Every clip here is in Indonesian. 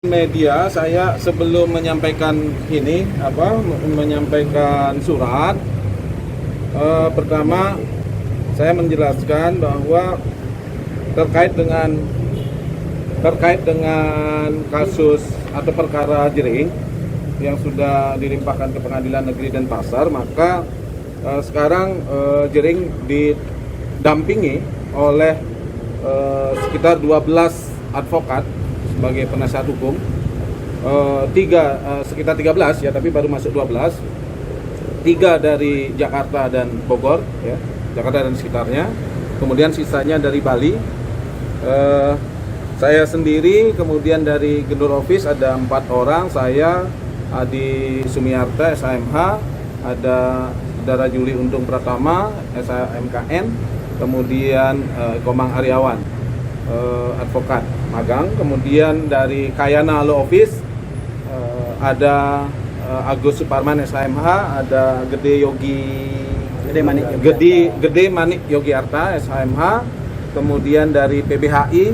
Media, saya sebelum menyampaikan menyampaikan surat, pertama saya menjelaskan bahwa terkait dengan kasus atau perkara Jering yang sudah dilimpahkan ke Pengadilan Negeri Denpasar, maka sekarang Jering didampingi oleh sekitar 12 advokat sebagai penasihat hukum, sekitar 13 ya, tapi baru masuk 12, 3 dari Jakarta dan Bogor ya, Jakarta dan sekitarnya, kemudian sisanya dari Bali. Saya sendiri, kemudian dari Gendur Office ada 4 orang, saya Adi Sumiarta SHMH, ada Saudara Juli Untung Pratama SHMKN, kemudian Komang Aryawan advokat magang, kemudian dari Kayana Law Office ada Agus Suparman SHMH, ada Gede Manik Yogiarta SHMH, kemudian dari PBHI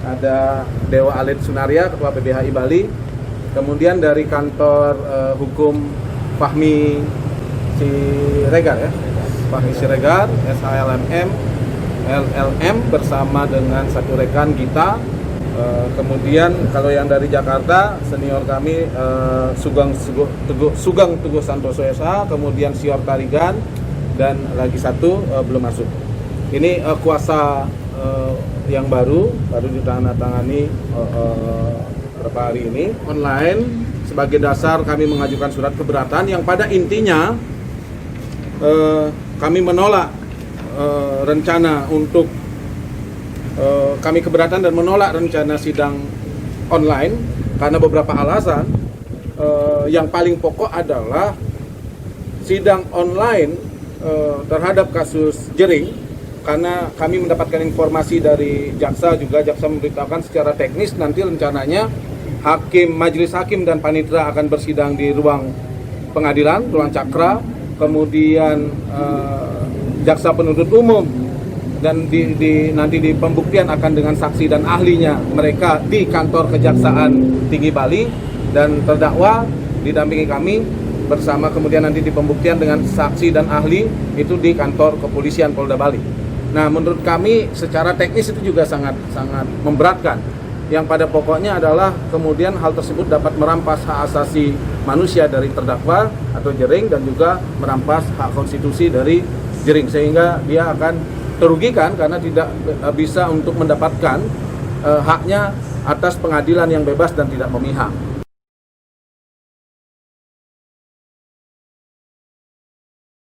ada Dewa Alit Sunaria Ketua PBHI Bali, kemudian dari kantor hukum Fahmi Siregar ya, Fahmi Siregar LLM bersama dengan satu rekan Gita. Kemudian kalau yang dari Jakarta senior kami Sugeng Teguh Santoso SH, kemudian Sior Tarigan, dan lagi satu belum masuk. Ini kuasa yang baru ditandatangani beberapa hari ini online. Sebagai dasar kami mengajukan surat keberatan yang pada intinya kami menolak rencana untuk kami keberatan dan menolak rencana sidang online karena beberapa alasan. Yang paling pokok adalah sidang online terhadap kasus Jering, karena kami mendapatkan informasi dari jaksa memberitahukan secara teknis nanti rencananya majelis hakim dan panitera akan bersidang di ruang pengadilan, ruang Cakra, kemudian jaksa penuntut umum dan nanti di pembuktian akan dengan saksi dan ahlinya mereka di kantor Kejaksaan Tinggi Bali, dan terdakwa didampingi kami bersama, kemudian nanti di pembuktian dengan saksi dan ahli itu di kantor Kepolisian Polda Bali. Nah, menurut kami secara teknis itu juga sangat memberatkan. Yang pada pokoknya adalah kemudian hal tersebut dapat merampas hak asasi manusia dari terdakwa atau Jering dan juga merampas hak konstitusi dari Jering, sehingga dia akan terugikan karena tidak bisa untuk mendapatkan haknya atas pengadilan yang bebas dan tidak memihak.